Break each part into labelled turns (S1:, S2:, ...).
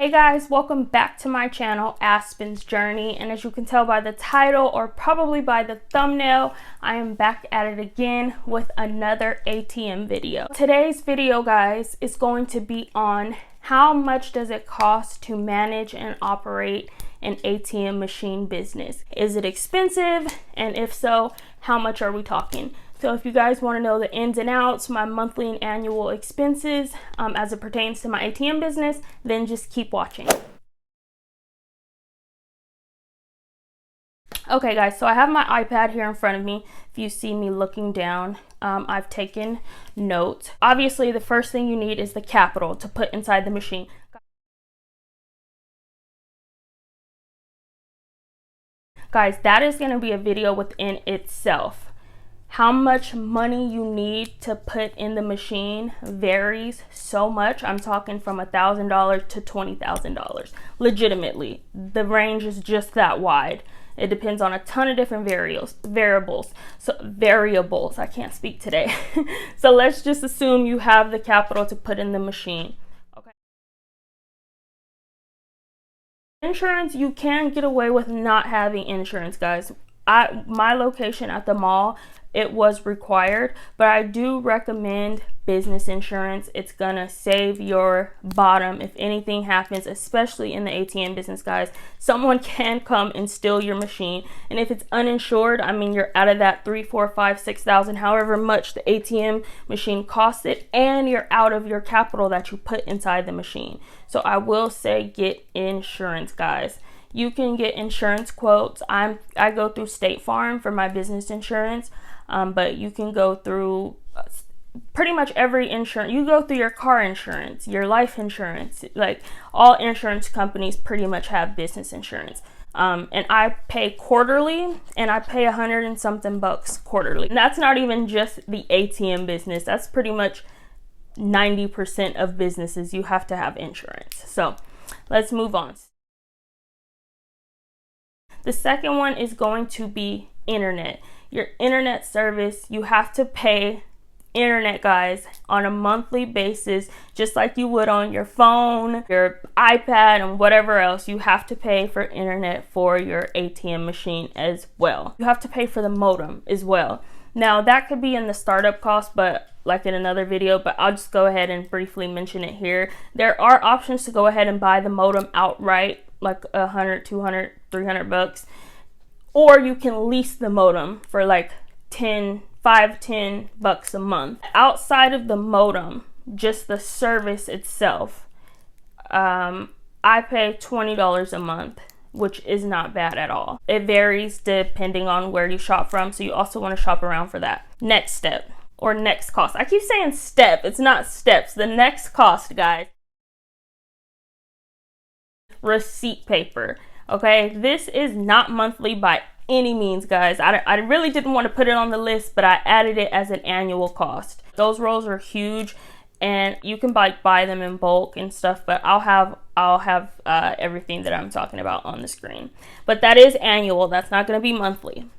S1: Hey guys, welcome back to my channel, Aspen's Journey. And as you can tell by the title or probably by the thumbnail, I am back at it again with another ATM video. Today's video, guys, is going to be on how much does it cost to manage and operate an ATM machine business. Is it expensive? And if so, how much are we talking? So if you guys want to know the ins and outs, my monthly and annual expenses as it pertains to my ATM business, then just keep watching. Okay guys, so I have my iPad here in front of me. If you see me looking down, I've taken notes. Obviously, the first thing you need is the capital to put inside the machine. Guys, that is going to be a video within itself. How much money you need to put in the machine varies so much. I'm talking from $1,000 to $20,000. Legitimately, the range is just that wide. It depends on a ton of different variables. I can't speak today. So let's just assume you have the capital to put in the machine. Okay. Insurance, you can get away with not having insurance, guys. My location at the mall, it was required, but I do recommend business insurance. It's gonna save your bottom if anything happens, especially in the ATM business, guys. Someone can come and steal your machine, and if it's uninsured, I mean, you're out of that $3,000, $4,000, $5,000, $6,000, however much the ATM machine costs it, and you're out of your capital that you put inside the machine. So I will say get insurance, guys. You can get insurance quotes. I go through State Farm for my business insurance, but you can go through pretty much every insurance. You go through your car insurance, your life insurance, like all insurance companies pretty much have business insurance. And I pay quarterly, and I pay $100 and something bucks quarterly. And that's not even just the ATM business. That's pretty much 90% of businesses. You have to have insurance. So let's move on. The second one is going to be internet. Your internet service, you have to pay internet, guys, on a monthly basis, just like you would on your phone, your iPad, and whatever else. You have to pay for internet for your ATM machine as well. You have to pay for the modem as well. Now, that could be in the startup cost, but like in another video, but I'll just go ahead and briefly mention it here. There are options to go ahead and buy the modem outright, like $100, $200, $300, or you can lease the modem for like $10 a month. Outside of the modem, just the service itself, I pay $20 a month, which is not bad at all. It varies depending on where you shop from, so you also want to shop around for that. Next step, or next cost. I keep saying step, it's not steps. The next cost, guys. Receipt paper. Okay, this is not monthly by any means, guys. I really didn't want to put it on the list, but I added it as an annual cost. Those rolls are huge, and you can buy them in bulk and stuff, but I'll have everything that I'm talking about on the screen. But that is annual. That's not going to be monthly.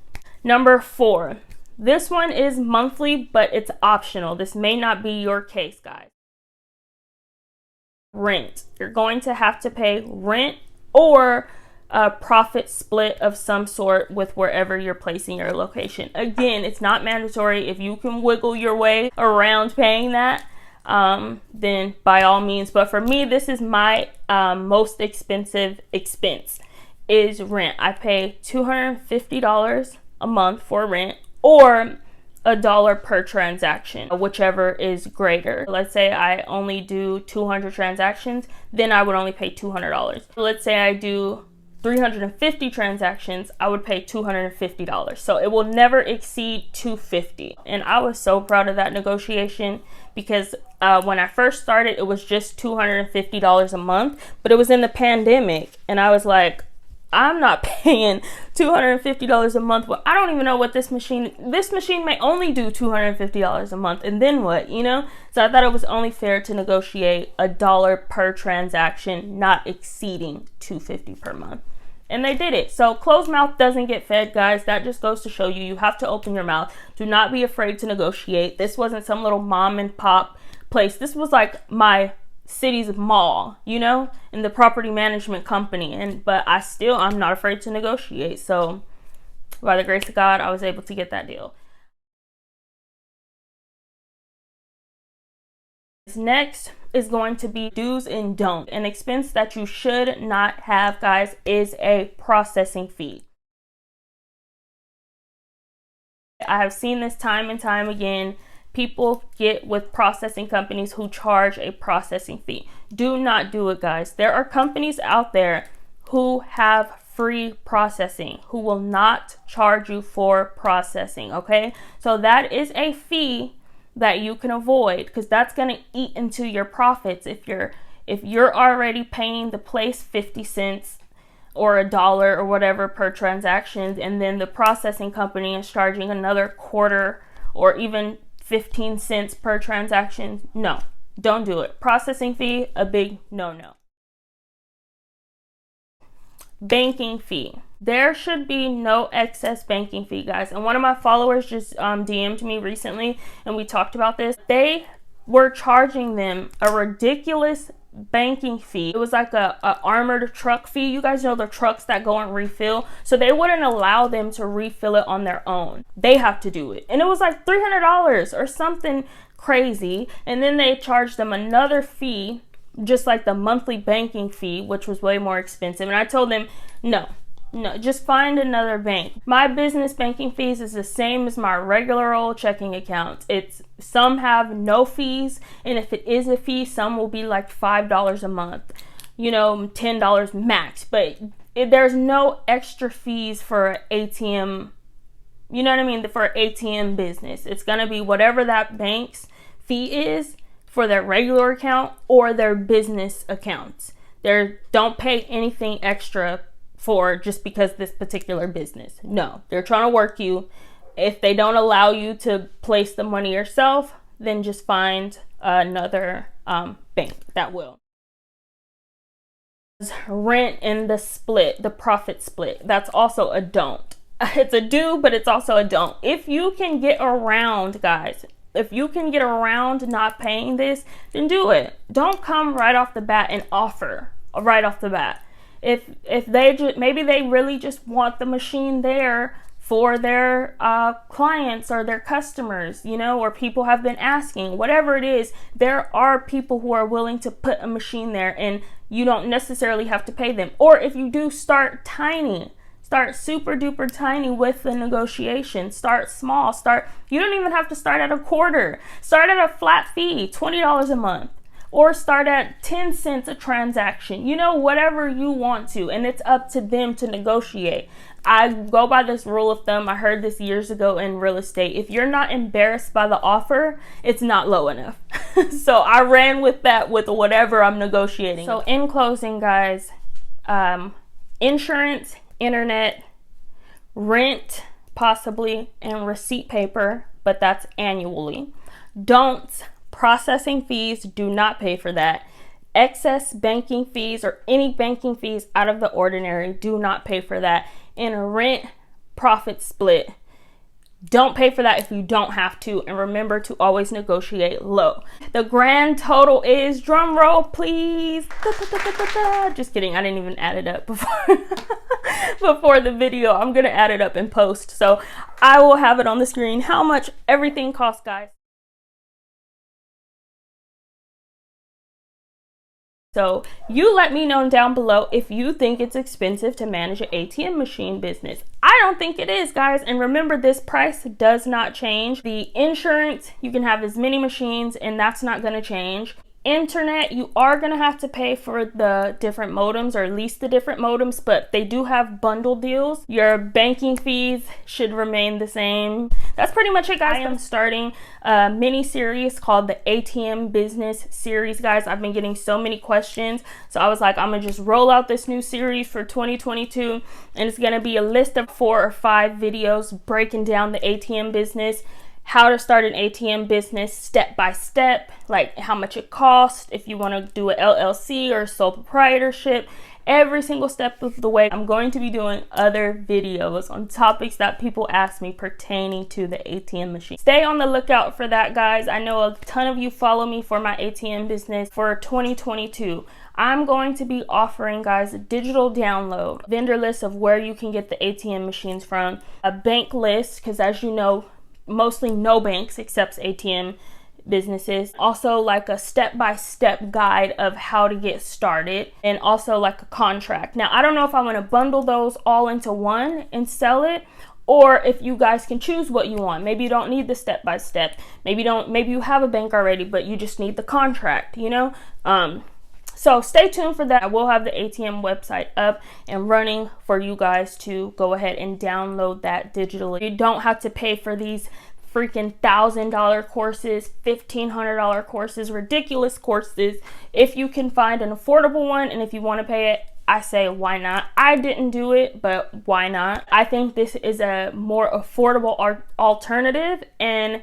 S1: Number 4. This one is monthly, but it's optional. This may not be your case, guys. Rent. You're going to have to pay rent or a profit split of some sort with wherever you're placing your location. Again, it's not mandatory. If you can wiggle your way around paying that, then by all means. But for me, this is my most expensive expense, is rent. I pay $250 a month for rent, or $1 per transaction, whichever is greater. Let's say I only do 200 transactions, then I would only pay $200. Let's say I do 350 transactions, I would pay $250. So it will never exceed $250. And I was so proud of that negotiation, because when I first started, it was just $250 a month, but it was in the pandemic, and I was like, I'm not paying $250 a month. Well, I don't even know what this machine may only do $250 a month, and then what, you know? So I thought it was only fair to negotiate $1 per transaction, not exceeding $250 per month. And they did it. So closed mouth doesn't get fed, guys. That just goes to show you, you have to open your mouth. Do not be afraid to negotiate. This wasn't some little mom and pop place. This was like my city's mall, you know, in the property management company. But I'm not afraid to negotiate. So by the grace of God, I was able to get that deal. Next is going to be do's and don'ts. An expense that you should not have, guys, is a processing fee. I have seen this time and time again. People get with processing companies who charge a processing fee. Do not do it, guys. There are companies out there who have free processing, who will not charge you for processing, okay? So that is a fee that you can avoid, because that's going to eat into your profits. If you're already paying the place 50 cents or $1 or whatever per transaction, and then the processing company is charging another quarter or even 15 cents per transaction, no, don't do it. Processing fee, a big no-no. Banking fee. There should be no excess banking fee, guys. And one of my followers just DM'd me recently, and we talked about this. They were charging them a ridiculous banking fee. It was like a armored truck fee. You guys know the trucks that go and refill. So they wouldn't allow them to refill it on their own. They have to do it. And it was like $300 or something crazy. And then they charged them another fee, just like the monthly banking fee, which was way more expensive. And I told them, no, just find another bank. My business banking fees is the same as my regular old checking accounts. Some have no fees, and if it is a fee, some will be like $5 a month, you know, $10 max. But there's no extra fees for ATM, you know what I mean, for ATM business. It's gonna be whatever that bank's fee is for their regular account or their business accounts. Don't pay anything extra for just because this particular business. No, they're trying to work you. If they don't allow you to place the money yourself, then just find another bank that will. Rent and the profit split. That's also a don't. It's a do, but it's also a don't. If you can get around, guys, if you can get around not paying this, then do it. Don't come right off the bat and offer right off the bat. If maybe they really just want the machine there for their clients or their customers, you know, or people have been asking, whatever it is, there are people who are willing to put a machine there, and you don't necessarily have to pay them. Or if you do, start tiny. Start super duper tiny with the negotiation. Start small. You don't even have to start at a quarter. Start at a flat fee, $20 a month. Or start at 10 cents a transaction, you know, whatever you want to, and it's up to them to negotiate. I go by this rule of thumb. I heard this years ago in real estate. If you're not embarrassed by the offer, it's not low enough. So I ran with that with whatever I'm negotiating. So in closing, guys, insurance, internet, rent, possibly, and receipt paper, but that's annually. Don'ts. Processing fees, do not pay for that. Excess banking fees or any banking fees out of the ordinary, do not pay for that. And a rent profit split, don't pay for that if you don't have to. And remember to always negotiate low. The grand total is, drum roll please. Just kidding, I didn't even add it up before the video. I'm gonna add it up in post, so I will have it on the screen how much everything costs, guys. So you let me know down below if you think it's expensive to manage an ATM machine business. I don't think it is, guys. And remember, this price does not change. The insurance, you can have as many machines and that's not going to change. Internet, you are going to have to pay for the different modems, or at least the different modems, but they do have bundle deals. Your banking fees should remain the same. That's pretty much it, guys. I am starting a mini series called the ATM Business Series, guys. I've been getting so many questions, so I was like, I'm gonna just roll out this new series for 2022, and it's gonna be a list of 4 or 5 videos breaking down the ATM business. how to start an ATM business step by step, like how much it costs, if you want to do an LLC or sole proprietorship, every single step of the way. I'm going to be doing other videos on topics that people ask me pertaining to the ATM machine. Stay on the lookout for that, guys. I know a ton of you follow me for my ATM business for 2022. I'm going to be offering, guys, a digital download, vendor list of where you can get the ATM machines from, a bank list, because as you know, mostly no banks accepts ATM businesses. Also like a step-by-step guide of how to get started, and also like a contract. Now, I don't know if I'm going to bundle those all into one and sell it, or if you guys can choose what you want. Maybe you don't need the step-by-step. Maybe you have a bank already, but you just need the contract, you know? So stay tuned for that. I will have the ATM website up and running for you guys to go ahead and download that digitally. You don't have to pay for these freaking $1,000 courses, $1,500 courses, ridiculous courses. If you can find an affordable one, and if you want to pay it, I say why not? I didn't do it, but why not? I think this is a more affordable alternative and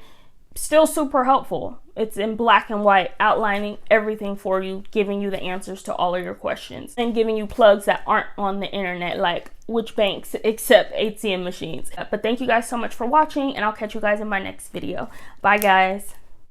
S1: still super helpful. It's in black and white, outlining everything for you, giving you the answers to all of your questions, and giving you plugs that aren't on the internet, like which banks accept ATM machines. But thank you guys so much for watching, and I'll catch you guys in my next video. Bye, guys.